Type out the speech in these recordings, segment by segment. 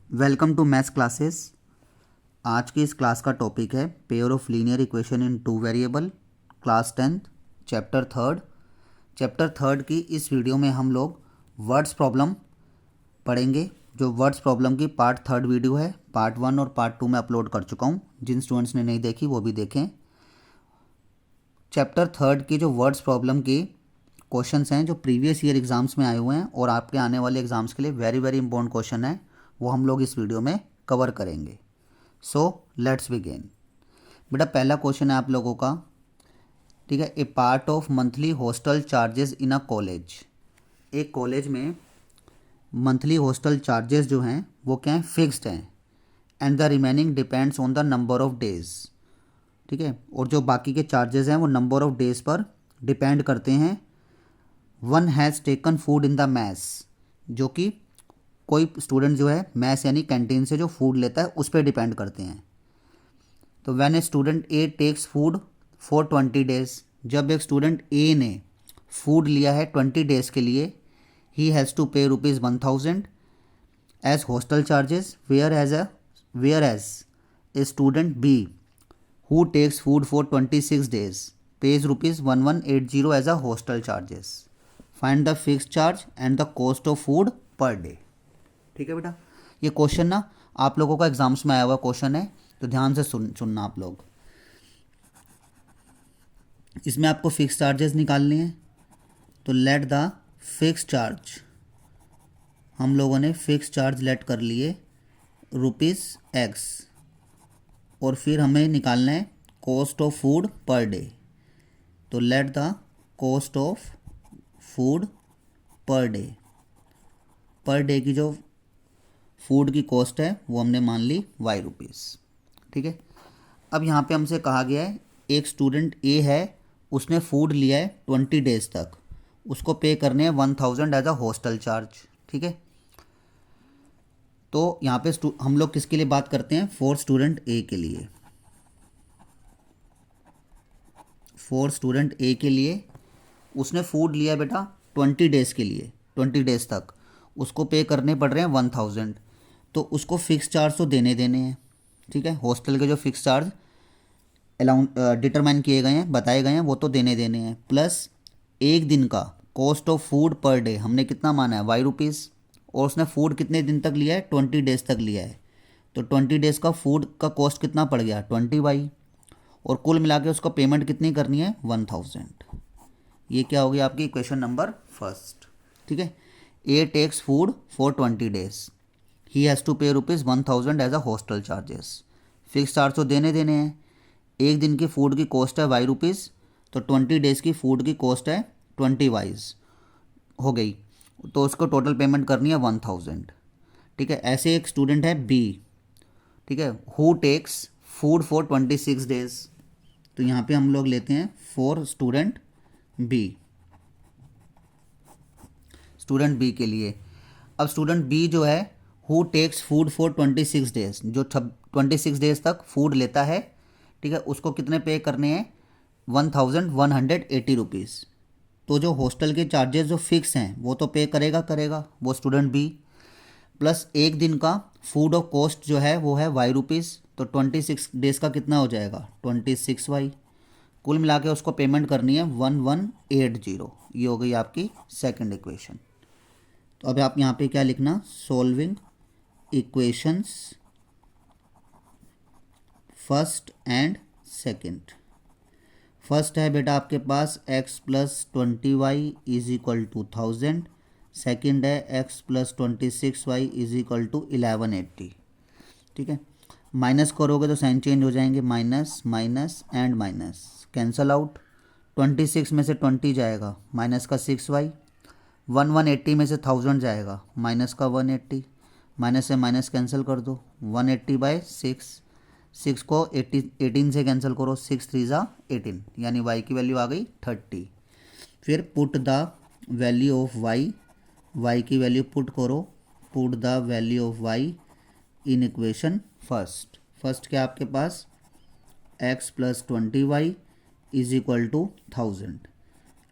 Welcome to maths classes. आज की इस क्लास का टॉपिक है pair of linear equation in two variable, class 10th, chapter third. Chapter third की इस वीडियो में हम लोग वर्ड्स प्रॉब्लम पढ़ेंगे। जो वर्ड्स प्रॉब्लम की पार्ट थर्ड वीडियो है, पार्ट 1 और पार्ट 2 में अपलोड कर चुका हूँ। जिन स्टूडेंट्स ने नहीं देखी वो भी देखें। चैप्टर थर्ड की जो वर्ड्स प्रॉब्लम की क्वेश्चंस हैं जो प्रीवियस ईयर एग्ज़ाम्स में आए हुए हैं और आपके आने वाले एग्ज़ाम्स के लिए वेरी वेरी इंपॉर्टेंट क्वेश्चन है, वो हम लोग इस वीडियो में कवर करेंगे। So let's begin. बेटा पहला क्वेश्चन है आप लोगों का, ठीक है। A part of monthly hostel charges in a college. एक कॉलेज में मंथली हॉस्टल चार्जेस जो हैं वो क्या हैं, फिक्स्ड हैं। And the remaining depends on the number of days, ठीक है। और जो बाकी के चार्जेस हैं वो नंबर ऑफ डेज पर डिपेंड करते हैं। One has taken food in the mess, जो कि कोई स्टूडेंट जो है मैस यानी कैंटीन से जो फूड लेता है उस पर डिपेंड करते हैं। तो when a student a takes food for 20 days, जब एक स्टूडेंट ए ने फूड लिया है 20 डेज़ के लिए, ही has to pay ₹1000 as hostel charges, whereas a student B who takes food for 26 days pays ₹1180 as a hostel charges. Find the fix charge and the cost of food per day. ठीक है बेटा, ये question ना आप लोगों का exams में आया हुआ क्वेश्चन है, तो ध्यान से सुनना आप लोग। इसमें आपको फिक्स चार्जेस निकालने हैं, तो लेट द फिक्स चार्ज, हम लोगों ने फिक्स चार्ज लेट कर लिए ₹X, और फिर हमें निकालना है cost of food per day. तो let the cost of food per day की जो फूड की कॉस्ट है वो हमने मान ली ₹Y। ठीक है। अब यहाँ पे हमसे कहा गया है एक स्टूडेंट ए है, उसने फूड लिया है 20 डेज़ तक, उसको पे करने हैं 1000 एज अ हॉस्टल चार्ज। ठीक है। तो यहाँ पे हम लोग किसके लिए बात करते हैं, फॉर स्टूडेंट ए के लिए। फॉर स्टूडेंट ए के लिए उसने फूड लिया है बेटा 20 डेज़ के लिए, 20 डेज़ तक उसको पे करने पड़ रहे हैं 1000। तो उसको फिक्स चार्ज तो देने हैं, ठीक है। हॉस्टल के जो फिक्स चार्ज अलाउंस डिटरमाइन किए गए हैं, बताए गए हैं, वो तो देने हैं। प्लस एक दिन का cost of food per day हमने कितना माना है, ₹Y, और उसने फूड कितने दिन तक लिया है, 20 डेज़ तक लिया है। तो 20 डेज़ का फूड का कॉस्ट कितना पड़ गया, 20Y, और कुल मिला के उसको पेमेंट कितनी करनी है, 1000। ये क्या हो गया आपकी इक्वेशन नंबर फर्स्ट। ठीक है। A takes food for 20 days, he has to pay ₹1000 as a hostel charges. Fix charge तो देने हैं। एक दिन की फूड की कॉस्ट है ₹Y, तो 20 डेज़ की फूड की कॉस्ट है 20Y हो गई, तो उसको टोटल पेमेंट करनी है 1000। ठीक है। ऐसे एक स्टूडेंट है बी, ठीक है, who takes food for 26 days. तो यहाँ पे हम लोग लेते हैं for student B, student B के लिए। अब स्टूडेंट बी जो है who takes food for 26 days, जो 26 डेज तक फूड लेता है, ठीक है, उसको कितने पे करने हैं, ₹1180। तो जो हॉस्टल के चार्जेस जो फिक्स हैं वो तो पे करेगा वो स्टूडेंट बी। प्लस एक दिन का फूड और कॉस्ट जो है वो है ₹Y, तो 26 डेज़ का कितना हो जाएगा, 26Y। कुल मिला के उसको पेमेंट करनी है 1180। ये हो गई आपकी सेकंड इक्वेशन। तो अब आप यहाँ पे क्या लिखना, solving equations first and second. First है बेटा आपके पास x+20y is equal to 1000। Second है x+26y इज इक्वल टू 1180। ठीक है। माइनस करोगे तो साइन चेंज हो जाएंगे, minus minus and minus cancel out. 26 में से 20 जाएगा, माइनस का 6y। 1180 में से 1000 जाएगा, माइनस का 180। माइनस से माइनस कैंसिल कर दो, 180/6। 6 को 18 से कैंसिल करो, 6 3 ज़ा 18, यानी y की वैल्यू आ गई 30। फिर put the value of y की वैल्यू पुट करो, put the value of y in equation first क्या आपके पास, x+20y is equal to 1000।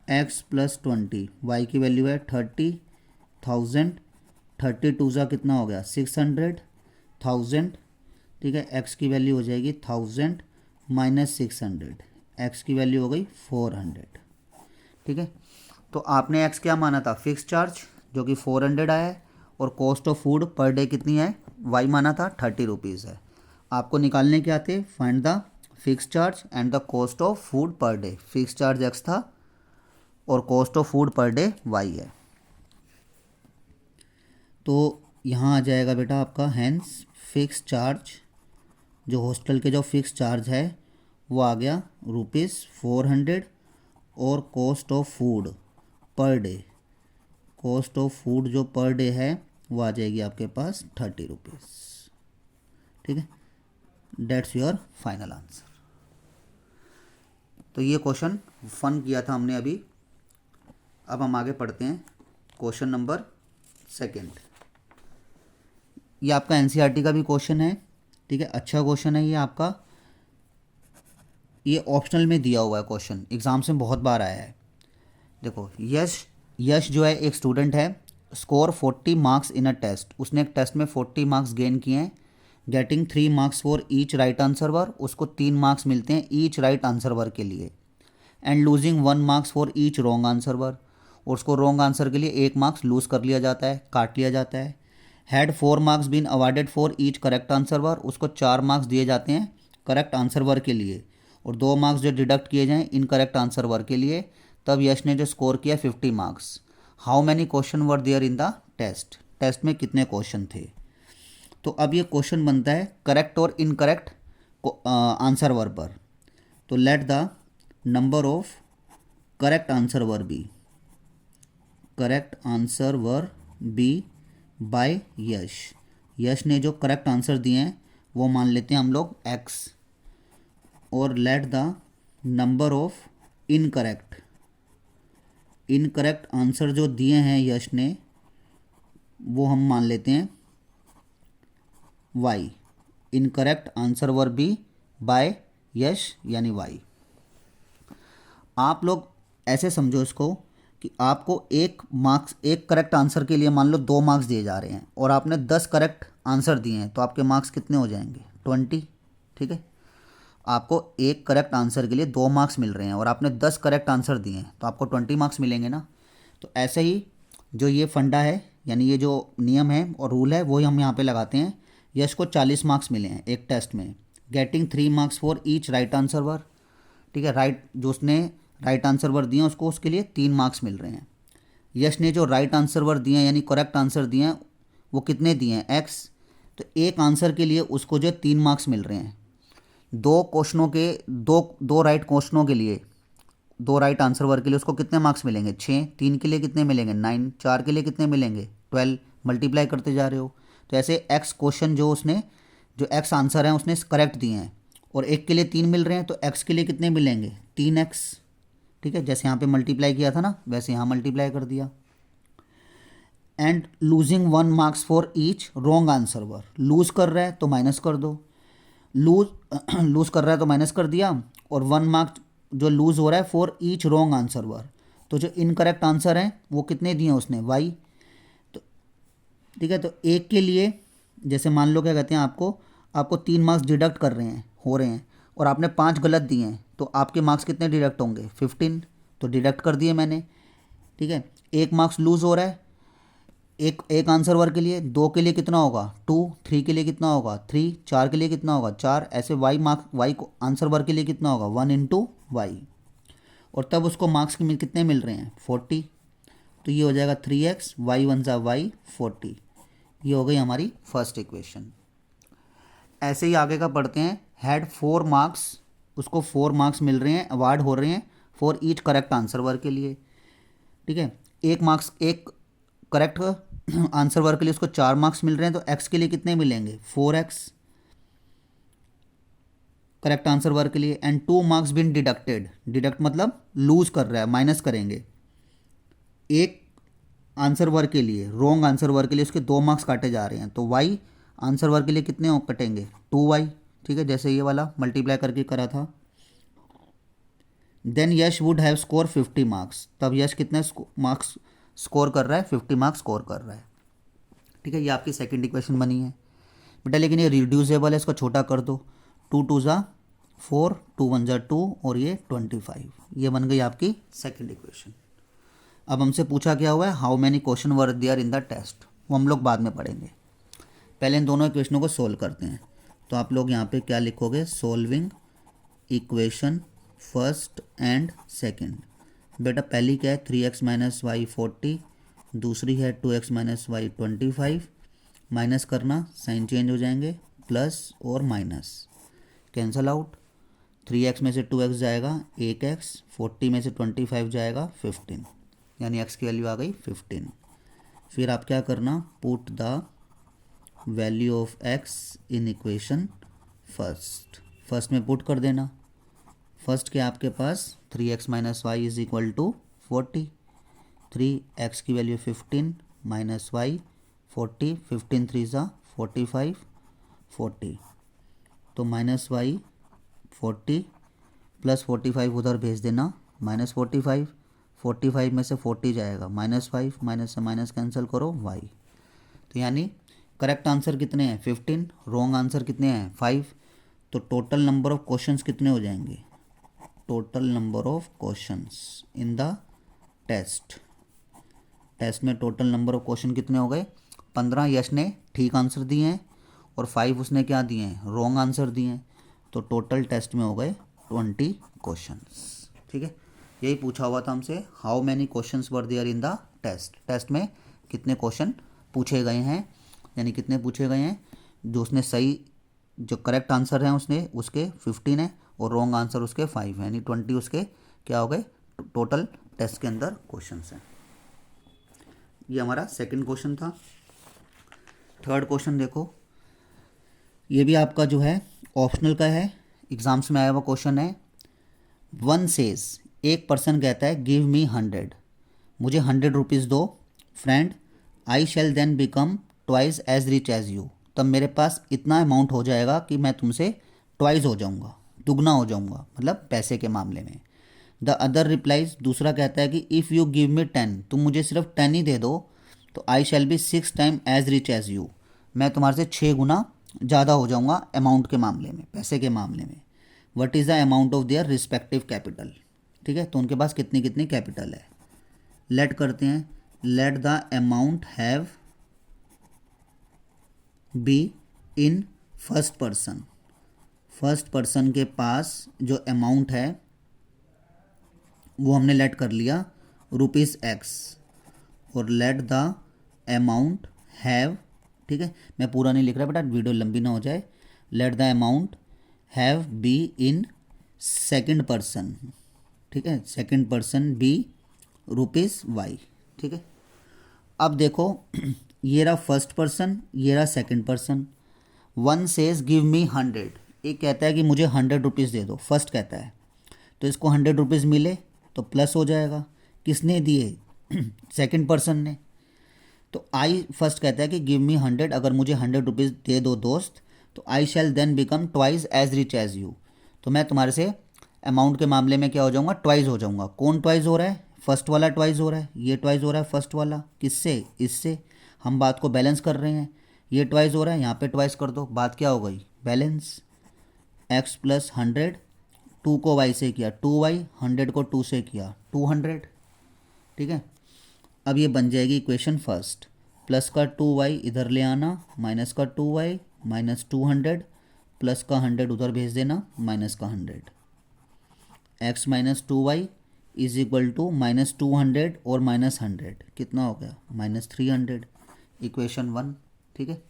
x+20, y की वैल्यू है 30, 1000, 32 ज़ा कितना हो गया 600, 1000, ठीक है, एक्स की वैल्यू हो जाएगी 1000 माइनस 600, एक्स की वैल्यू हो गई 400, ठीक है। तो आपने एक्स क्या माना था, फिक्स चार्ज जो कि 400 आया है, और cost of food per day कितनी है, वाई माना था 30 रुपीज़ है। आपको निकालने क्या थे, find the fix charge and the cost of food per day. Fix charge x था और cost of food per day y है। तो यहाँ आ जाएगा बेटा आपका हैंस फिक्स चार्ज, जो हॉस्टल के जो फिक्स चार्ज है वो आ गया ₹400, और cost of food per day, cost of food जो पर डे है वो आ जाएगी आपके पास 30 रुपीज़, ठीक है। That's your final answer. तो ये क्वेश्चन फन किया था हमने अभी। अब हम आगे पढ़ते हैं क्वेश्चन नंबर 2। ये आपका एनसीईआरटी का भी क्वेश्चन है, ठीक है, अच्छा क्वेश्चन है ये आपका। ये ऑप्शनल में दिया हुआ है क्वेश्चन, एग्जाम्स में बहुत बार आया है। देखो, यश जो है एक स्टूडेंट है, score 40 marks in a test, उसने एक टेस्ट में 40 मार्क्स गेन किए हैं, getting 3 marks for each right answer, उसको 3 मार्क्स मिलते हैं ईच राइट आंसर वर के लिए, and losing 1 marks for each wrong answer वर, और उसको रॉन्ग आंसर के लिए 1 मार्क्स लूज कर लिया जाता है, काट लिया जाता है। Had 4 marks been awarded for each correct answer, उसको 4 मार्क्स दिए जाते हैं करेक्ट आंसर वर के लिए, और 2 मार्क्स जो डिडक्ट किए जाएँ इनकरेक्ट आंसर वर के लिए। तब यश ने जो स्कोर किया 50 marks. How many question were there in the test, test में कितने क्वेश्चन थे। तो अब ये क्वेश्चन बनता है करेक्ट और इनकरेक्ट आंसर वर पर। तो let the number of correct answer be, correct answer be by Yash. Yash ने जो करेक्ट आंसर दिए हैं वो मान लेते हैं हम लोग एक्स, और let the number of incorrect, incorrect answer जो दिए हैं यश ने वो हम मान लेते हैं Y. Incorrect answer were be by यश यानी वाई। आप लोग ऐसे समझो इसको कि आपको 1 मार्क्स, 1 करेक्ट आंसर के लिए मान लो 2 मार्क्स दिए जा रहे हैं, और आपने 10 करेक्ट आंसर दिए हैं, तो आपके मार्क्स कितने हो जाएंगे, 20, ठीक है। आपको 1 करेक्ट आंसर के लिए 2 मार्क्स मिल रहे हैं, और आपने 10 करेक्ट आंसर दिए हैं, तो आपको 20 मार्क्स मिलेंगे ना। तो ऐसे ही जो ये फंडा है, यानी ये जो नियम है और रूल है, वही हम यहाँ पे लगाते हैं। यश को 40 मार्क्स मिले हैं एक टेस्ट में, getting 3 marks for each right answer, ठीक है। राइट जो उसने राइट आंसर वर दिए उसको उसके लिए 3 मार्क्स मिल रहे हैं। यश ने जो राइट आंसर वर दिए हैं यानी करेक्ट आंसर दिए हैं वो कितने दिए हैं, एक्स। तो एक आंसर के लिए उसको जो 3 मार्क्स मिल रहे हैं। 2 क्वेश्चनों के दो राइट क्वेश्चनों के लिए, 2 राइट आंसर वर के लिए उसको कितने मार्क्स मिलेंगे, 6। 3 के लिए कितने मिलेंगे, 9। 4 के लिए कितने मिलेंगे, 12। मल्टीप्लाई करते जा रहे हो। तो ऐसे एक्स क्वेश्चन जो उसने, जो एक्स आंसर हैं उसने करेक्ट दिए हैं, और एक के लिए 3 मिल रहे हैं, तो एक्स के लिए कितने मिलेंगे, 3x, ठीक है। जैसे यहाँ पे मल्टीप्लाई किया था ना, वैसे यहाँ मल्टीप्लाई कर दिया। And losing 1 marks for each wrong answer were, lose कर रहा है तो माइनस कर दो, लूज कर रहा है तो माइनस कर दिया, और 1 मार्क्स जो लूज हो रहा है फॉर ईच रॉन्ग आंसर वर, तो जो इनकरेक्ट आंसर हैं वो कितने दिए उसने, वाई। तो ठीक है, तो एक के लिए जैसे मान लो क्या कहते हैं, आपको 3 मार्क्स डिडक्ट कर रहे हैं, हो रहे हैं, और आपने 5 गलत दिए हैं, तो आपके मार्क्स कितने डिडक्ट होंगे, 15। तो डिडक्ट कर दिए मैंने, ठीक है। 1 मार्क्स लूज हो रहा है एक आंसर वर के लिए, 2 के लिए कितना होगा 2, 3 के लिए कितना होगा 3, 4 के लिए कितना होगा 4, ऐसे वाई को आंसर वर के लिए कितना होगा 1 इंटू वाई, और तब उसको मार्क्स कितने मिल रहे हैं 40। तो ये हो जाएगा 3x, वाई 1 ज़ा वाई 40। ये हो गई हमारी फर्स्ट इक्वेशन। ऐसे ही आगे का पढ़ते हैं। हैड 4 मार्क्स, उसको 4 मार्क्स मिल रहे हैं, अवार्ड हो रहे हैं फॉर ईच करेक्ट आंसर वर के लिए, ठीक है। 1 मार्क्स, एक करेक्ट आंसर वर के लिए उसको 4 मार्क्स मिल रहे हैं, तो x के लिए कितने मिलेंगे 4x करेक्ट आंसर वर के लिए। And 2 marks been deducted, deduct मतलब लूज कर रहा है, माइनस करेंगे। एक आंसर वर के लिए, रॉन्ग आंसर वर के लिए उसके 2 मार्क्स काटे जा रहे हैं, तो y आंसर वर के लिए कितने कटेंगे 2y, ठीक है, जैसे ये वाला मल्टीप्लाई करके करा था। Then Yash would have score 50 marks, तब यश कितने मार्क्स स्कोर कर रहा है, 50 मार्क्स स्कोर कर रहा है, ठीक है। ये आपकी सेकंड इक्वेशन बनी है। बेटा लेकिन ये रिड्यूसेबल है, इसको छोटा कर दो, 2 2 ज़ा 4, 2 1 ज़ा 2 और ये 25, ये बन गई आपकी सेकंड इक्वेशन। अब हमसे पूछा क्या हुआ है, how many question were there in the test, वो हम लोग बाद में पढ़ेंगे, पहले इन दोनों इक्वेशनों को सोल्व करते हैं। तो आप लोग यहाँ पे क्या लिखोगे, solving equation first and second. बेटा पहली क्या है, 3x माइनस वाई 40, दूसरी है 2x माइनस वाई 25, माइनस करना साइन चेंज हो जाएंगे, प्लस और माइनस कैंसल आउट, 3x में से 2x जाएगा 1x, 40 में से 25 जाएगा 15, यानी x की वैल्यू आ गई 15। फिर आप क्या करना, put the value of x in equation first में पुट कर देना। फर्स्ट के आपके पास 3x minus y is equal to 40, 3x की वैल्यू 15 माइनस वाई 40, 15 3 ज़ा 45, 40 तो माइनस वाई 40 प्लस 45 उधर भेज देना, माइनस 45, 45 में से 40 जाएगा -5, माइनस से माइनस कैंसिल करो y। तो यानी करेक्ट आंसर कितने हैं 15, रॉन्ग आंसर कितने हैं 5। तो टोटल नंबर ऑफ क्वेश्चंस कितने हो जाएंगे, total number of questions in the test में टोटल नंबर ऑफ क्वेश्चन कितने हो गए 15। यश ने ठीक आंसर दिए हैं और 5 उसने क्या दिए हैं, रॉन्ग आंसर दिए हैं। तो टोटल टेस्ट में हो गए 20 क्वेश्चंस। ठीक है, यही पूछा हुआ था हमसे, how many questions were there in the test में कितने क्वेश्चन पूछे गए हैं, यानी कितने पूछे गए हैं, जो उसने सही जो करेक्ट आंसर है उसने उसके 15 है और रॉन्ग आंसर उसके 5 है, यानी 20 उसके क्या हो गए टोटल टेस्ट के अंदर क्वेश्चंस हैं। ये हमारा सेकंड क्वेश्चन था। थर्ड क्वेश्चन देखो, ये भी आपका जो है ऑप्शनल का है, एग्जाम्स में आया हुआ क्वेश्चन है। वन सेज, एक पर्सन कहता है गिव मी 100, मुझे 100 रुपीज़ दो friend, I shall then become twice as rich as you, तब मेरे पास इतना अमाउंट हो जाएगा कि मैं तुमसे ट्वाइस हो जाऊंगा, दुगना हो जाऊंगा, मतलब पैसे के मामले में। द अदर रिप्लाइज, दूसरा कहता है कि इफ़ यू गिव मी 10, तुम मुझे सिर्फ 10 ही दे दो, तो I shall be 6 time as rich as you, मैं तुम्हारे से 6 गुना ज़्यादा हो जाऊंगा अमाउंट के मामले में, पैसे के मामले में। What is the amount of their respective capital, ठीक है, तो उनके पास कितनी कितनी कैपिटल है। लेट करते हैं, let the amount have be in first person के पास जो अमाउंट है वो हमने लेट कर लिया ₹X, और लेट द अमाउंट हैव, ठीक है, मैं पूरा नहीं लिख रहा बेटा, वीडियो लंबी ना हो जाए। Let the amount have be in second person, ठीक है, सेकंड पर्सन बी ₹Y, ठीक है। अब देखो ये रहा फर्स्ट पर्सन, ये रहा second person. One says give me 100, एक कहता है कि मुझे 100 रुपीज़ दे दो, फर्स्ट कहता है, तो इसको 100 रुपीज़ मिले तो प्लस हो जाएगा, किसने दिए सेकंड पर्सन ने। तो आई फर्स्ट कहता है कि गिव मी 100, अगर मुझे 100 रुपीज़ दे दो दोस्त, तो I shall then become twice as rich as you, तो मैं तुम्हारे से अमाउंट के मामले में क्या हो जाऊंगा, ट्वाइस हो जाऊंगा। कौन ट्वाइस हो रहा है, फर्स्ट वाला ट्वाइस हो रहा है, ये ट्वाइस हो रहा है फर्स्ट वाला, किससे, इससे, हम बात को बैलेंस कर रहे हैं, ये ट्वाइस हो रहा है, यहाँ पे ट्वाइस कर दो, बात क्या हो गई, बैलेंस। x प्लस 100, 2 को y से किया 2y, 100 को 2 से किया 200, ठीक है। अब ये बन जाएगी इक्वेशन फर्स्ट, प्लस का 2y इधर ले आना, माइनस का 2y, माइनस 200, प्लस का 100 उधर भेज देना, माइनस का 100, x minus 2y is equal to minus 200 और माइनस 100 कितना हो गया, माइनस 300, इक्वेशन 1, ठीक है।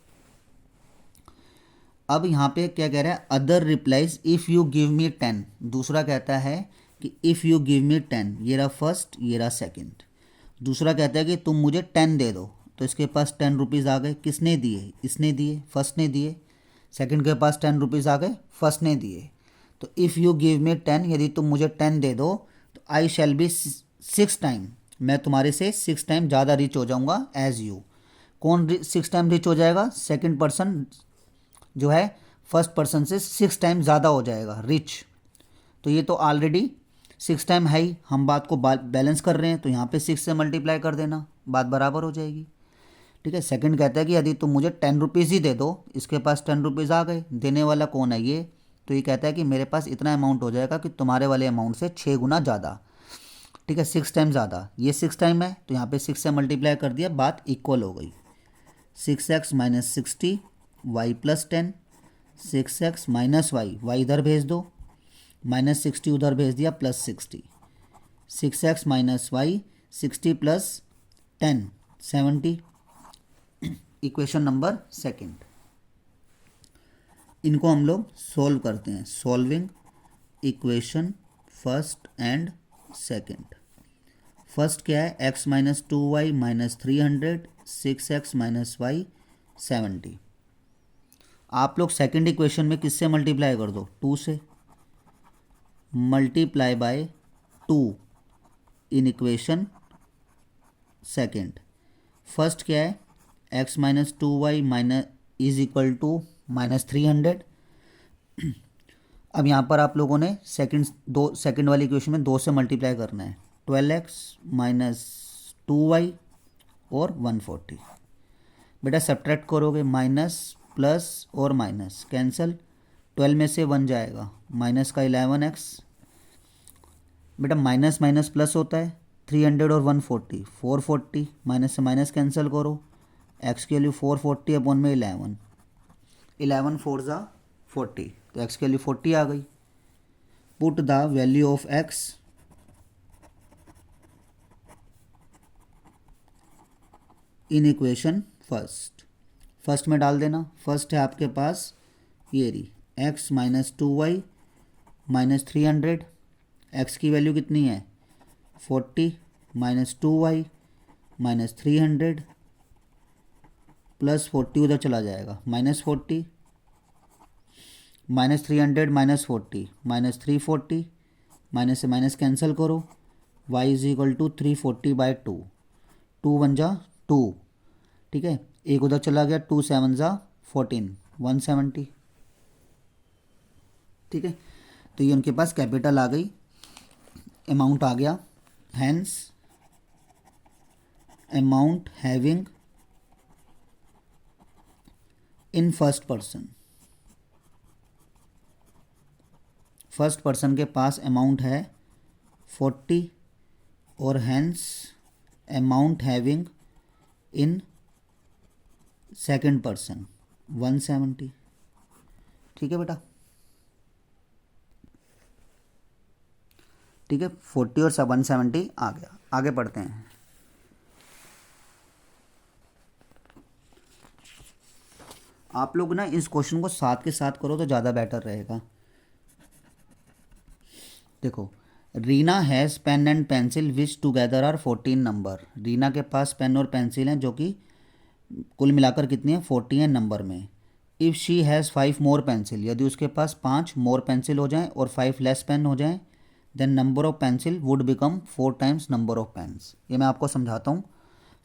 अब यहाँ पे क्या कह रहा है, other replies if you give me 10, दूसरा कहता है कि इफ़ यू गिव मी 10, ये रहा फर्स्ट, ये रहा सेकंड। दूसरा कहता है कि तुम मुझे 10 दे दो, तो इसके पास 10 रुपीज़ आ गए, किसने दिए, इसने दिए, फर्स्ट ने दिए। सेकंड के पास 10 रुपीज़ आ गए, फर्स्ट ने दिए। तो इफ़ यू गिव मी 10, यदि तुम मुझे 10 दे दो, तो आई शैल बी 6 टाइम, मैं तुम्हारे से 6 टाइम ज़्यादा रिच हो जाऊँगा एज यू। कौन 6 टाइम रिच हो जाएगा, सेकंड पर्सन जो है फर्स्ट पर्सन से 6 टाइम ज़्यादा हो जाएगा रिच। तो ये तो ऑलरेडी 6 टाइम है ही, हम बात को बैलेंस कर रहे हैं, तो यहाँ पे 6 से मल्टीप्लाई कर देना, बात बराबर हो जाएगी। ठीक है। सेकंड कहता है कि यदि तुम मुझे 10 रुपीज़ ही दे दो, इसके पास 10 रुपीज़ आ गए, देने वाला कौन है ये, तो ये कहता है कि मेरे पास इतना अमाउंट हो जाएगा कि तुम्हारे वाले अमाउंट से 6 गुना ज़्यादा, ठीक है, 6 टाइम ज़्यादा। ये 6 टाइम है तो यहाँ पे 6 से मल्टीप्लाई कर दिया, बात इक्वल हो गई। 6x minus 60 y plus 10, 6x minus y इधर भेज दो, माइनस 60 उधर भेज दिया, plus 60, 6x minus y 60 plus 10 70। Equation number second, इनको हम लोग सॉल्व करते हैं। Solving equation first and second. First क्या है, x minus 2y minus 300, 6x minus y 70। आप लोग सेकंड इक्वेशन में किससे मल्टीप्लाई कर दो, 2 से, multiply by 2 in equation second. First क्या है, x minus 2y minus is equal to minus 300। अब यहाँ पर आप लोगों ने सेकंड वाली इक्वेशन में 2 से मल्टीप्लाई करना है, 12x माइनस 2y और 140। बेटा सब्ट्रैक्ट करोगे, माइनस प्लस और माइनस कैंसिल, 12 में से 1 जाएगा, माइनस का 11x। बेटा माइनस माइनस प्लस होता है, 300 और 140 440, माइनस से माइनस कैंसिल करो, x की वैल्यू 440 अपॉन में 11, 11 4 ज़ा 40, तो x की वैल्यू 40 आ गई। Put the value of x in equation first में डाल देना। फर्स्ट है आपके पास ये रही, x minus 2y minus 300, x की वैल्यू कितनी है 40, माइनस 2y माइनस 300 प्लस 40 उधर चला जाएगा, minus 40, minus 300 minus 40 minus 340, minus से माइनस कैंसिल करो, y is equal to 340 by 2, 2 1 जा 2, ठीक है, एक उधर चला गया, 2 7 जा 14, 170, ठीक है। तो ये उनके पास कैपिटल आ गई, अमाउंट आ गया, hence amount having in first person के पास अमाउंट है 40 और hence amount having in second person 170, ठीक है बेटा, ठीक है, 40 और 170 आ गया। आगे पढ़ते हैं। आप लोग ना इस क्वेश्चन को साथ के साथ करो तो ज़्यादा बेटर रहेगा। देखो, Reena has pen and pencil which together are 14 number. Reena के पास पेन और पेंसिल हैं जो कि कुल मिलाकर कितनी है 40 है नंबर में। If she has 5 more pencil, यदि उसके पास 5 मोर पेंसिल हो जाएं और 5 लेस पेन हो जाएं, then number of pencil would become 4 times number of pens. ये मैं आपको समझाता हूँ।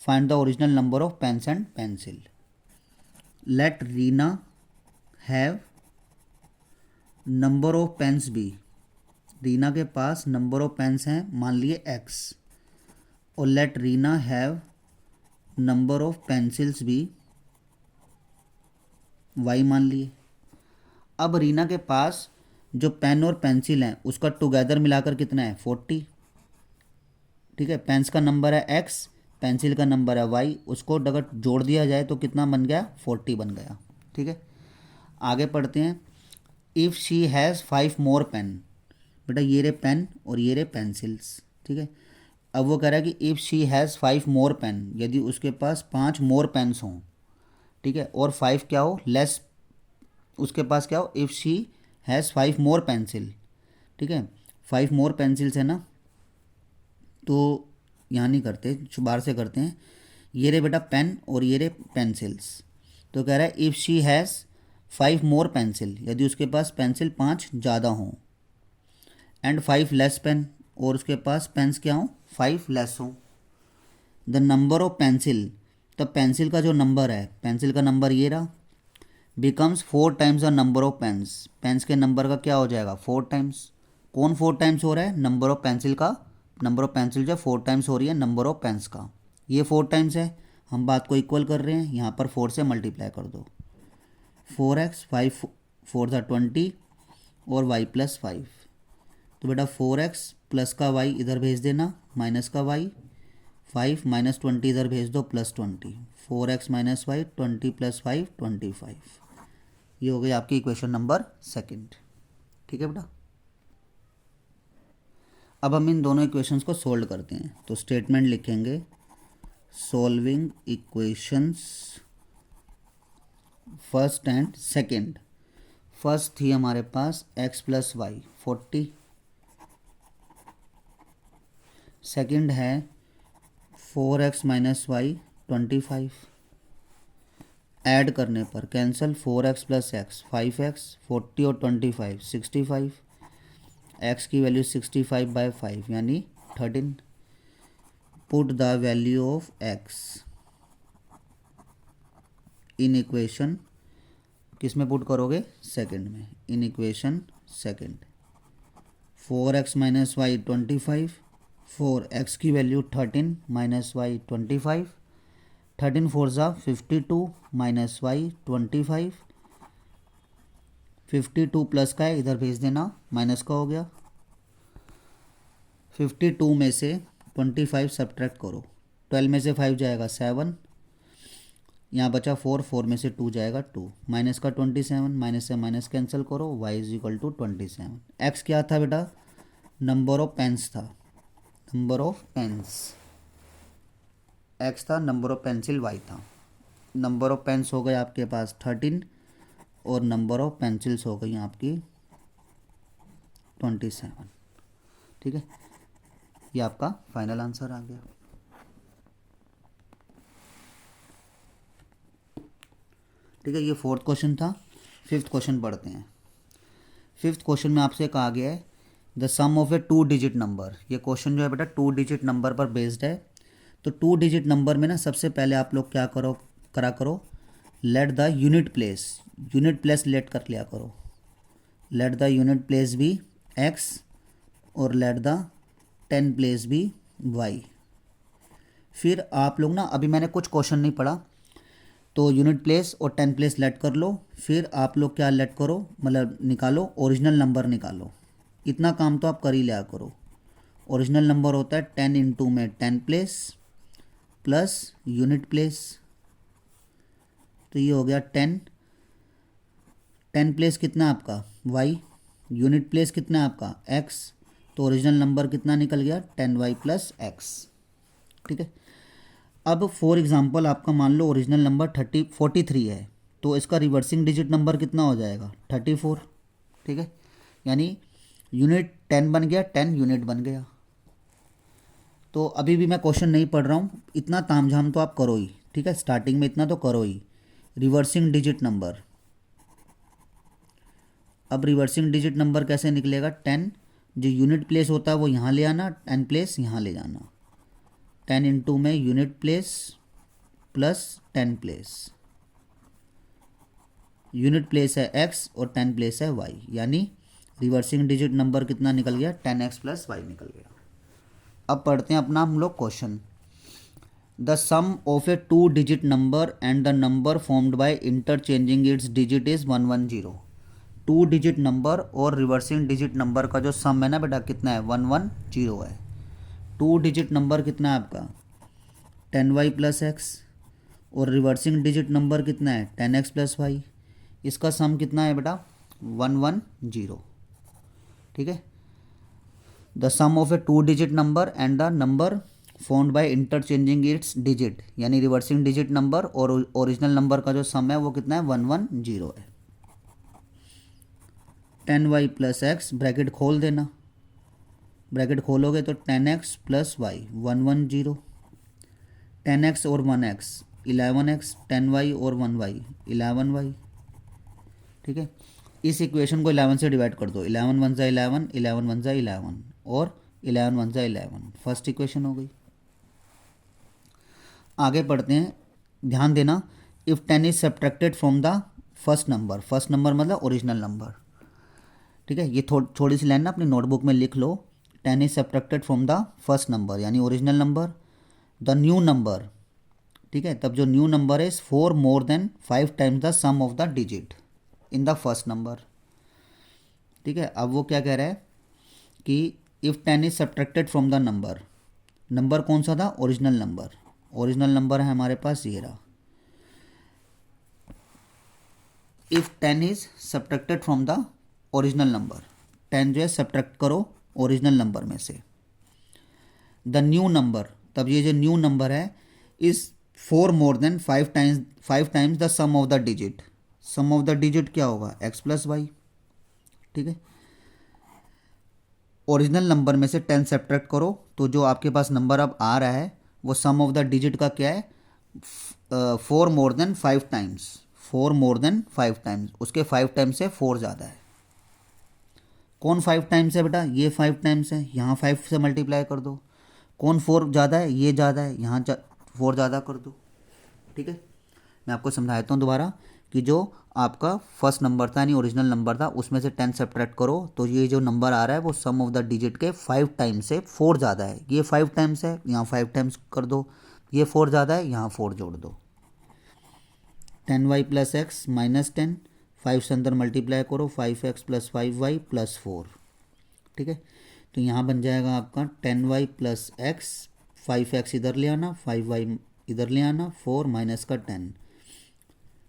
Find the original number of pens and pencil. Let Reena have number of pens be. Reena के पास नंबर ऑफ पेन्स हैं मान लिए x, और let Reena have number of pencils भी y मान लिए। अब रीना के पास जो पेन और पेंसिल हैं उसका टुगेदर मिलाकर कितना है 40, ठीक है। पेन्स का नंबर है x, पेंसिल का नंबर है y, उसको अगर जोड़ दिया जाए तो कितना बन गया 40 बन गया, ठीक है। आगे पढ़ते हैं। If she has 5 more pen, बेटा ये रे पेन और ये रे पेंसिल्स, ठीक है। अब वो कह रहा है कि if she has 5 more pen, यदि उसके पास 5 मोर पेन्स हों, ठीक है, और 5 क्या हो लेस, उसके पास क्या हो, if she has 5 more pencil, ठीक है, 5 मोर पेंसिल्स है ना, तो यहाँ नहीं करते, बाहर से करते हैं। ये रे बेटा पेन और ये रे पेंसिल्स, तो कह रहा है if she has 5 more pencil, यदि उसके पास पेंसिल 5 ज़्यादा हों, एंड 5 लेस पेन, और उसके पास पेन्स क्या हों 5 लेस हों, द नंबर ऑफ पेंसिल, तब पेंसिल का जो नंबर है, पेंसिल का नंबर ये रहा, becomes 4 times the number of pens. Pens के नंबर का क्या हो जाएगा 4 टाइम्स। कौन 4 टाइम्स हो रहा है, नंबर ऑफ पेंसिल का, नंबर ऑफ पेंसिल जो 4 टाइम्स हो रही है नंबर ऑफ पेन्स का, ये 4 टाइम्स है। हम बात को इक्वल कर रहे हैं, यहाँ पर 4 से मल्टीप्लाई कर दो। 4x, 5 4 था 20 और y प्लस 5। तो बेटा 4x प्लस का y इधर भेज देना, माइनस का y, 5 माइनस 20 इधर भेज दो, plus 20। 4x minus Y, 20 plus 5 25। ये हो गई आपकी इक्वेशन नंबर सेकंड। ठीक है बेटा। अब हम इन दोनों इक्वेशंस को सोल्व करते हैं। तो स्टेटमेंट लिखेंगे solving equations first and second. First थी हमारे पास x प्लस वाई 40, सेकंड है 4x माइनस वाई 25। ऐड करने पर cancel, 4x plus x 5x, 40 और 25 65, x की वैल्यू 65/5 यानी 13। Put the value of x in equation, किस में पुट करोगे? सेकंड में, in equation second. 4x minus y 25, 4x की वैल्यू 13 माइनस वाई 25, 13 4 ज़ा 52 माइनस वाई 25, 52 प्लस का है इधर भेज देना, माइनस का हो गया। 52 में से 25 सब्ट्रैक्ट करो, 12 में से 5 जाएगा 7, यहाँ बचा 4, 4 में से 2 जाएगा 2, माइनस का 27, माइनस से माइनस कैंसिल करो, y is equal to 27। x क्या था बेटा? नंबर ऑफ पेन्स था, नंबर ऑफ पेन्स। x था, नंबर ऑफ पेंसिल y था। नंबर ऑफ पेन्स हो गए आपके पास 13 और नंबर ऑफ पेंसिल्स हो गई आपकी 27। ठीक है, ये आपका फाइनल आंसर आ गया। ठीक है, ये फोर्थ क्वेश्चन था। फिफ्थ क्वेश्चन पढ़ते हैं। फिफ्थ क्वेश्चन में आपसे कहा गया है the sum of a 2 digit number. ये क्वेश्चन जो है बेटा 2 डिजिट नंबर पर बेस्ड है। तो 2 डिजिट नंबर में ना सबसे पहले आप लोग क्या करो, let the unit place let कर लिया करो। लेट द यूनिट प्लेस भी x और लेट द 10 प्लेस भी y। फिर आप लोग ना, अभी मैंने कुछ क्वेश्चन नहीं पढ़ा, तो यूनिट प्लेस और 10 प्लेस लेट कर लो। फिर आप लोग क्या लेट करो, मतलब निकालो, ओरिजिनल नंबर निकालो। इतना काम तो आप कर ही लिया करो। ओरिजिनल नंबर होता है 10 इंटू में 10 प्लेस प्लस यूनिट प्लेस। तो ये हो गया 10 प्लेस कितना आपका y, यूनिट प्लेस कितना आपका x, तो ओरिजिनल नंबर कितना निकल गया 10y प्लस x। ठीक है, अब फॉर एग्जांपल आपका मान लो ओरिजिनल नंबर 43 है, तो इसका रिवर्सिंग डिजिट नंबर कितना हो जाएगा 34। ठीक है, यानी यूनिट 10 बन गया, 10 यूनिट बन गया। तो अभी भी मैं क्वेश्चन नहीं पढ़ रहा हूँ, इतना तामझाम तो आप करो ही। ठीक है, स्टार्टिंग में इतना तो करो ही। रिवर्सिंग डिजिट नंबर, अब रिवर्सिंग डिजिट नंबर कैसे निकलेगा? 10 जो यूनिट प्लेस होता है वो यहाँ ले आना, 10 प्लेस यहाँ ले जाना। 10 इंटू में unit place plus 10 place, unit place है x और 10 प्लेस है y, यानी रिवर्सिंग डिजिट नंबर कितना निकल गया 10x प्लस y निकल गया। अब पढ़ते हैं अपना हम लोग question. The sum of a 2 digit number and the number formed by interchanging its digit is 110। 2 digit number और रिवर्सिंग डिजिट नंबर का जो सम है ना बेटा कितना है 110 है। 2 डिजिट नंबर कितना है आपका 10y प्लस एक्स और रिवर्सिंग डिजिट नंबर कितना है 10x प्लस वाई। इसका सम कितना है बेटा 110। ठीक है, the sum of a 2 digit number and the number formed by interchanging its digit, यानी रिवर्सिंग डिजिट नंबर और ओरिजिनल नंबर का जो सम है वो कितना है 110 है। 10y प्लस एक्स ब्रैकेट खोल देना, ब्रैकेट खोलोगे तो 10x प्लस वाई 110, 10x और 1x 11x, 10y और 1y 11y। ठीक है, इस इक्वेशन को 11 से डिवाइड कर दो, 11 1 ज़ा 11, 11 1 ज़ा 11 और 11 1 ज़ा 11, फर्स्ट इक्वेशन हो गई। आगे पढ़ते हैं, ध्यान देना, if 10 is subtracted from the first number, first number मतलब ओरिजिनल नंबर। ठीक है, ये थोड़ी सी लाइन ना अपनी नोटबुक में लिख लो। 10 is subtracted from the first number यानी original number, the new number ठीक है, तब जो new number is 4 more than 5 times the sum of the digit in the first number. ठीक है, अब वो क्या कह रहा है कि if 10 is subtracted from the number, number कौन सा था, ओरिजिनल नंबर, ओरिजिनल नंबर है हमारे पास ये रहा। If 10 is subtracted from the original number, 10 जो है सब्ट्रैक्ट करो ओरिजिनल नंबर में से, द न्यू नंबर, तब ये जो न्यू नंबर है is 4 more than 5 times the sum of the digit, sum of the digit क्या होगा, x प्लस वाई। ठीक है, ओरिजिनल नंबर में से 10 सब्ट्रैक्ट करो तो जो आपके पास नंबर अब आ रहा है वो सम ऑफ द डिजिट का क्या है, 4 more than 5 times, 4 more than 5 times, उसके 5 टाइम्स से 4 ज़्यादा है। कौन 5 टाइम्स है बेटा, ये 5 टाइम्स है, यहाँ 5 से मल्टीप्लाई कर दो। कौन 4 ज़्यादा है, ये ज़्यादा है, यहाँ 4 ज़्यादा कर दो। ठीक है, मैं आपको समझाता हूँ दोबारा कि जो आपका फर्स्ट नंबर था यानी ओरिजिनल नंबर था उसमें से 10 सब्ट्रैक्ट करो तो ये जो नंबर आ रहा है वो सम ऑफ द डिजिट के 5 टाइम्स से 4 ज़्यादा है। ये 5 टाइम्स है, यहाँ 5 टाइम्स कर दो, ये 4 ज़्यादा है, यहाँ 4 जोड़ दो। 10y प्लस एक्स माइनस 10, 5 से अंदर मल्टीप्लाई करो, 5x प्लस 5y प्लस 4। ठीक है, तो यहाँ बन जाएगा आपका 10y प्लस एक्स, 5x इधर ले आना, 5y इधर ले आना, 4 माइनस का 10।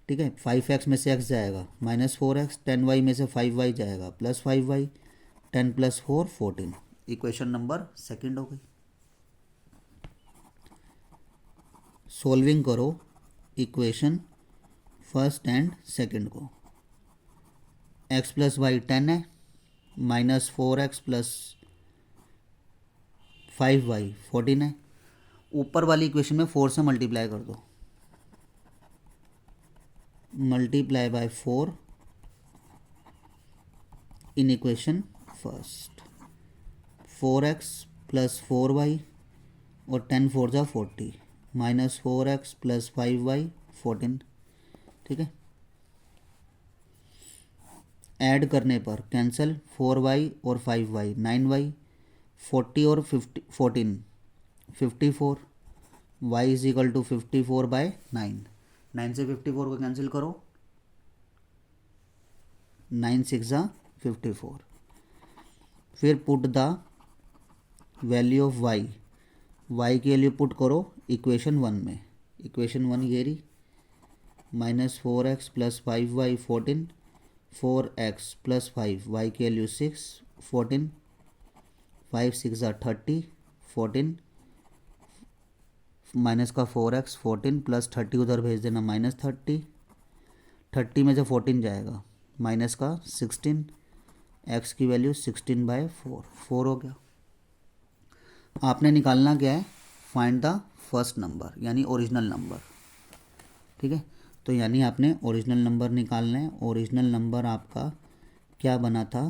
ठीक है, 5x में से x जाएगा माइनस 4x, 10y में से 5y जाएगा plus 5y, 10 plus 4 14। Equation number second हो गई। सॉल्विंग करो इक्वेशन फर्स्ट एंड सेकंड को। x प्लस वाई 10 है, माइनस 4x प्लस 5y 14 है। ऊपर वाली इक्वेशन में 4 से मल्टीप्लाई कर दो, multiply by 4 in equation first, 4x plus 4y और 10 4 जा 40, माइनस 4x प्लस 5y 14। ठीक है, ऐड करने पर कैंसिल, 4y और 5y 9y, 40 और 14 54, y is equal to 54 by 9, 9 से 54 को कैंसिल करो, 9 6 जा 54। फिर put the value of y, y के लिए पुट करो इक्वेशन 1 में, इक्वेशन 1 ये रही, minus 4x plus 5y 14, 4x plus 5 y के वैल्यू 6 14, 5 6 जा 30 14, माइनस का 4x 14 प्लस 30 उधर भेज देना माइनस 30, 30 में से 14 जाएगा माइनस का 16, x की वैल्यू 16 बाय 4, 4 हो गया। आपने निकालना क्या है, फाइंड द फर्स्ट नंबर यानी ओरिजिनल नंबर। ठीक है, तो यानी आपने ओरिजिनल नंबर निकालना है। ओरिजिनल नंबर आपका क्या बना था,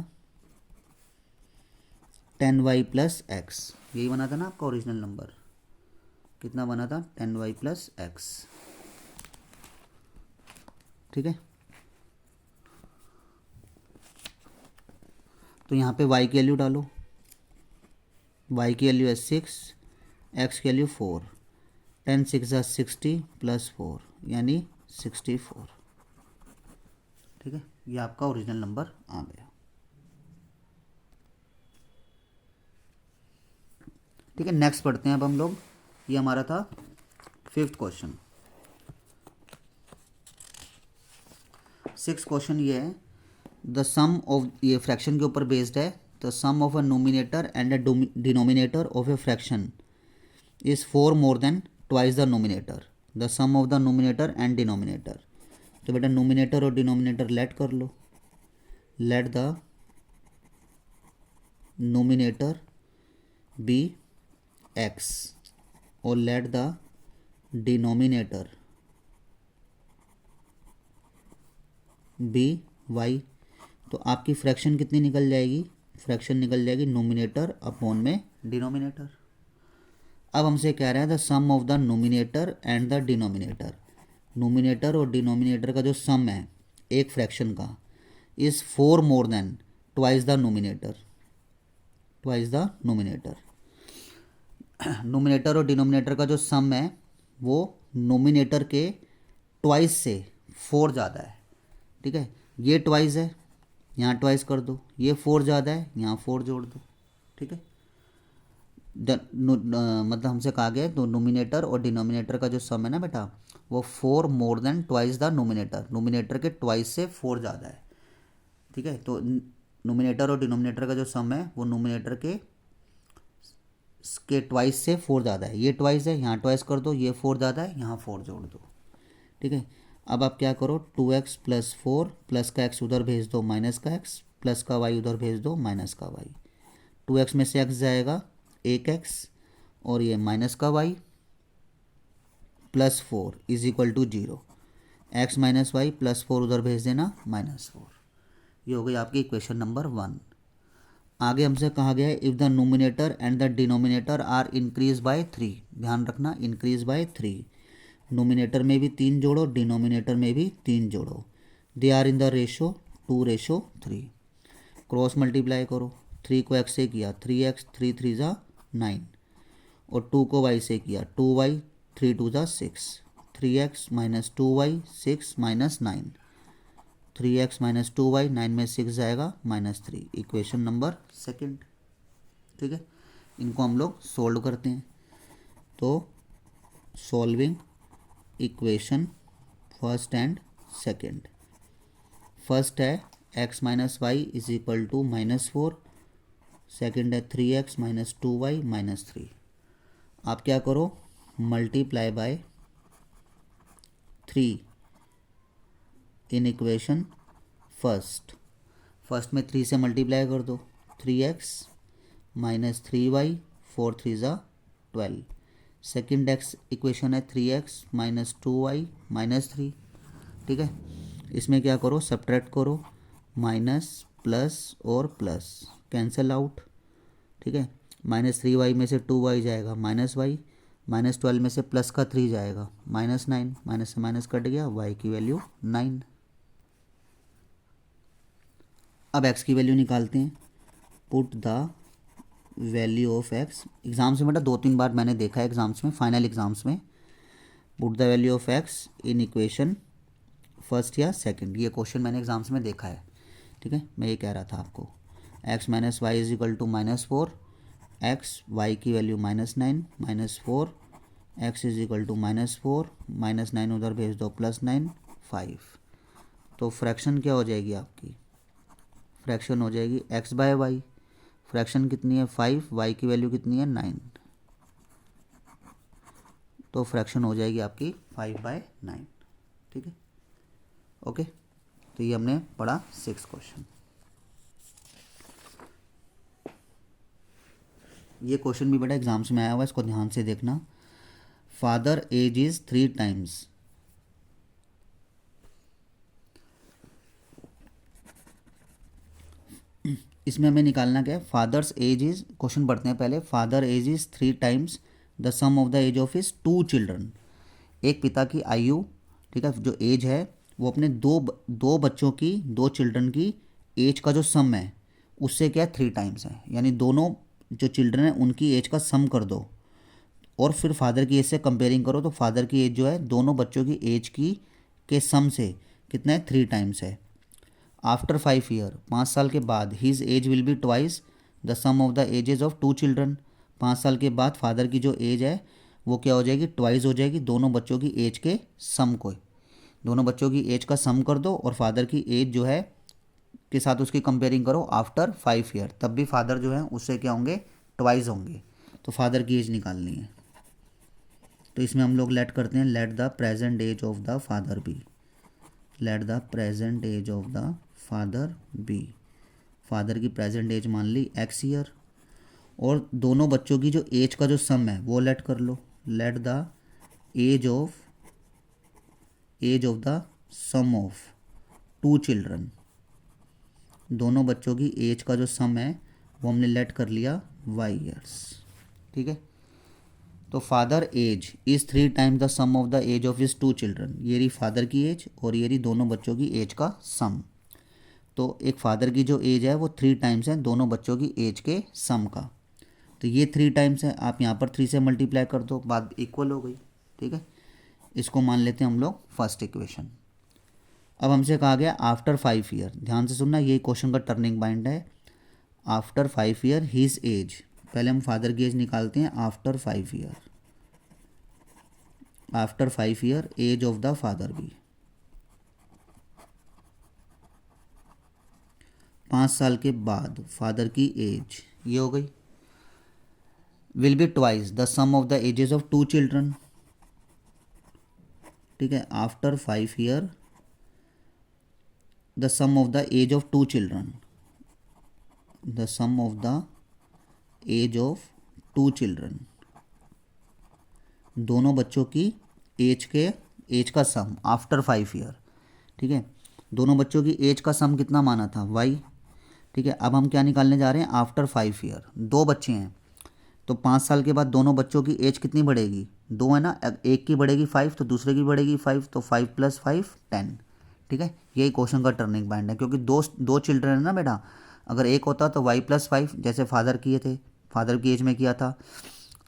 10y प्लस एक्स, यही बना था ना आपका ओरिजिनल नंबर। कितना बना था, 10y प्लस एक्स। ठीक है, तो यहाँ पे y की वैल्यू डालो, y की वैल्यू है 6, x की वैल्यू 4, 10 6 जा 60 प्लस 4 यानी 64। ठीक है, ये आपका ओरिजिनल नंबर आ गया। ठीक है, नेक्स्ट पढ़ते हैं अब हम लोग। ये हमारा था 5th क्वेश्चन। 6th क्वेश्चन ये है, द सम ऑफ, ये फ्रैक्शन के ऊपर बेस्ड है, the sum of a nominator and a denominator of a fraction is 4 more than twice the nominator, the sum of the nominator and denominator. तो बेटा nominator और denominator let कर लो, let the nominator be x और let the denominator be y। तो आपकी fraction कितनी निकल जाएगी, फ्रैक्शन निकल जाएगी नोमिनेटर अपॉन में डिनोमिनेटर। अब हमसे कह रहा है the sum of the nominator and the denominator, numerator और डिनोमिनेटर का जो सम है एक फ्रैक्शन का is 4 more than twice the numerator, twice the numerator. Numerator और डिनोमिनेटर का जो सम है वो नोमिनेटर के ट्वाइस से 4 ज़्यादा है, ठीक है, ये ट्वाइस है, यहाँ ट्वाइस कर दो, ये 4 ज़्यादा है, यहाँ 4 जोड़ दो, ठीक है। मतलब हमसे कहा गया है तो नोमिनेटर और डिनोमिनेटर का जो सम है ना बेटा, वो 4 more than twice the numerator, nominator के ट्वाइस से 4 ज़्यादा है, ठीक है। तो नोमिनेटर और डिनोमिनेटर का जो सम है वो नोमिनेटर के ट्वाइस से 4 ज़्यादा है, ये ट्वाइस है, यहाँ ट्वाइस कर दो, ये 4 ज़्यादा है, यहाँ 4 जोड़ दो, ठीक है। अब आप क्या करो, 2x + 4 प्लस का x उधर भेज दो, माइनस का x प्लस का y उधर भेज दो, माइनस का y, 2x में से x जाएगा 1x और ये माइनस का y +4 is equal to 0, x minus y +4 उधर भेज देना, -4। ये हो गई आपकी इक्वेशन नंबर 1। आगे हमसे कहा गया है if the nominator and the denominator are increase by 3, ध्यान रखना इंक्रीज बाय 3, नोमिनेटर में भी 3 जोड़ो, डिनोमिनेटर में भी 3 जोड़ो, they are in the ratio 2:3, cross multiply करो, 3 को x से किया 3x, 3 3 ज़ा 9 और 2 को y से किया 2y, 3 2 ज़ा 6, 3x - 2y 6 - 9, 3x - 2y 9 में 6 जाएगा -3, इक्वेशन नंबर 2, ठीक है। इनको हम लोग सोल्व करते हैं, तो solving equation first and second, first है x - y is equal to -4, second है 3x - 2y -3। आप क्या करो, multiply by 3 in equation first में 3 से मल्टीप्लाई कर दो, 3x - 3y 4 3 ज़ा 12, सेकेंड एक्स इक्वेशन है 3x - 2y -3, ठीक है। इसमें क्या करो, सब्ट्रैक्ट करो, माइनस प्लस और प्लस कैंसिल आउट, ठीक है। -3y में से 2y जाएगा -y, -12 में से प्लस का 3 जाएगा -9, माइनस से माइनस कट गया, y की वैल्यू 9। अब x की वैल्यू निकालते हैं, put the value of x, exams में बेटा 2-3 बार मैंने देखा है एग्जाम्स में, फाइनल एग्जाम्स में, put the value of x in equation first या सेकंड, ये क्वेश्चन मैंने एग्जाम्स में देखा है, ठीक है। मैं ये कह रहा था आपको, x - y is equal to -4, x y की value -9 -4, x is equal to -4 -9 उधर भेज दो +9 5, तो फ्रैक्शन क्या हो जाएगी आपकी, फ्रैक्शन हो जाएगी x बाय वाई, फ्रैक्शन कितनी है 5, y की वैल्यू कितनी है 9, तो फ्रैक्शन हो जाएगी आपकी 5/9, ठीक है, ओके। तो ये हमने पढ़ा 6 क्वेश्चन। ये क्वेश्चन भी बेटा एग्जाम्स में आया हुआ है, इसको ध्यान से देखना। फादर एज इज 3 टाइम्स, इसमें हमें निकालना क्या है, फादर्स एज इज, क्वेश्चन पढ़ते हैं पहले, father age is 3 times the sum of the age of his 2 children, एक पिता की आयु, ठीक है, जो एज है वो अपने दो बच्चों की, 2 चिल्ड्रन की एज का जो सम है उससे क्या 3 टाइम्स है, यानी दोनों जो चिल्ड्रन है उनकी एज का सम कर दो और फिर फादर की एज से कंपेयरिंग करो, तो फादर की एज जो है दोनों बच्चों की एज की के सम से कितना है 3 टाइम्स है। आफ्टर 5 ईयर, 5 साल के बाद, his age will be twice the sum of the ages of 2 children, 5 साल के बाद फादर की जो एज है वो क्या हो जाएगी, ट्वाइस हो जाएगी दोनों बच्चों की एज के सम को, दोनों बच्चों की एज का सम कर दो और फादर की एज जो है के साथ उसकी कंपेयरिंग करो आफ्टर 5 ईयर, तब भी फादर जो है उससे क्या होंगे, ट्वाइस होंगे, तो फादर की एज निकालनी है। तो इसमें हम लोग लेट करते हैं, let the present age of the father be, let the present age of the father be, father की प्रेजेंट एज मान ली x ईयर, और दोनों बच्चों की जो एज का जो सम है वो लेट कर लो, let the age of the sum of 2 children, दोनों बच्चों की एज का जो सम है वो हमने लेट कर लिया y ईयर्स, ठीक है। तो father age is 3 times the sum of the age of his 2 children, ये रही फादर की एज और ये रही दोनों बच्चों की एज का सम, तो एक फादर की जो एज है वो 3 टाइम्स है दोनों बच्चों की एज के सम का, तो ये 3 टाइम्स है, आप यहाँ पर 3 से मल्टीप्लाई कर दो, बात इक्वल हो गई, ठीक है। इसको मान लेते हैं हम लोग फर्स्ट इक्वेशन। अब हमसे कहा गया आफ्टर 5 ईयर, ध्यान से सुनना, ये क्वेश्चन का टर्निंग पॉइंट है। आफ्टर 5 ईयर हिज एज, पहले हम फादर की एज निकालते हैं। After 5 year, after 5 year age of the father भी, 5 साल के बाद फादर की एज ये हो गई। Will be twice the sum of the ages of 2 children, ठीक है। After 5 year the sum of the age of 2 children, the sum of the age of 2 children, दोनों बच्चों की एज का सम आफ्टर 5 ईयर, ठीक है। दोनों बच्चों की एज का सम कितना माना था, y, ठीक है। अब हम क्या निकालने जा रहे हैं, आफ्टर 5 ईयर, 2 बच्चे हैं तो 5 साल के बाद दोनों बच्चों की एज कितनी बढ़ेगी, 2 है ना, एक की बढ़ेगी 5 तो दूसरे की बढ़ेगी 5, तो 5 + 5 10, ठीक है। यही क्वेश्चन का टर्निंग पॉइंट है, क्योंकि दो चिल्ड्रन है ना बेटा, अगर एक होता तो y + 5 जैसे फादर किए थे, फादर की एज में किया था।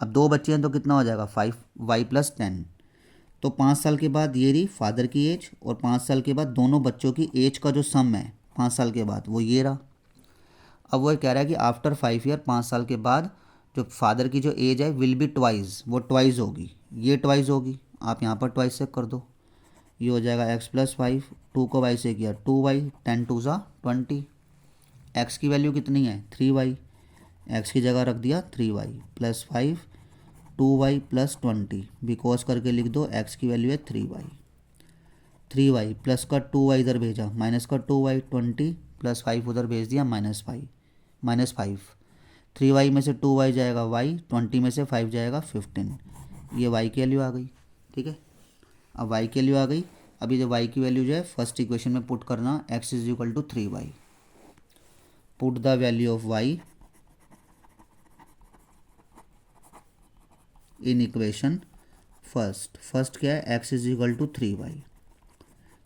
अब 2 बच्चे हैं तो कितना हो जाएगा 5 y + 10, तो 5 साल के बाद ये रही फादर की एज, और 5 साल के बाद दोनों बच्चों की एज का जो सम है 5 साल के बाद वो ये रहा। अब वो कह रहा है कि आफ्टर 5 ईयर, 5 साल के बाद जो फादर की जो एज है विल बी ट्वाइस, वो ट्वाइस होगी, ये ट्वाइस होगी। आप यहाँ पर ट्वाइस से कर दो, ये हो जाएगा x + 5, 2 को y से किया 2y, 10 2 = 20, x की वैल्यू कितनी है 3y, x की जगह रख दिया 3y + 5 2y + 20, बिकॉज करके लिख दो, x की वैल्यू है 3y प्लस का 2y इधर भेजा, माइनस का 2y, 20 + 5 उधर भेज दिया -5, 3y में से 2y जाएगा y, 20 में से 5 जाएगा 15, ये y की वैल्यू आ गई, ठीक है। अब y की वैल्यू आ गई, अब ये जो y की वैल्यू जो है फर्स्ट इक्वेशन में पुट करना, x = 3y, put the value of y in equation first क्या है, x = 3y,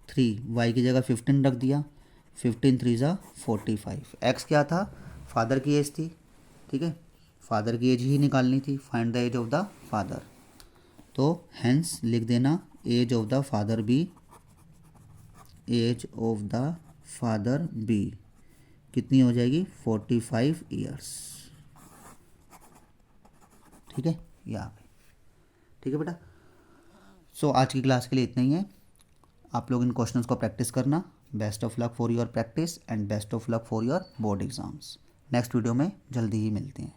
3y की जगह 15 रख दिया, 15 3 = 45, x क्या था, फादर की एज थी, ठीक है, फादर की एज ही निकालनी थी, find the age of the father, तो हेंस लिख देना age of the father be, age of the father be कितनी हो जाएगी 45 ईयर्स, ठीक है, यहाँ पे, ठीक है बेटा। सो आज की क्लास के लिए इतना ही है। आप लोग इन क्वेश्चंस को प्रैक्टिस करना। Best of luck for your practice and best of luck for your board exams. Next video में जल्दी ही मिलते हैं।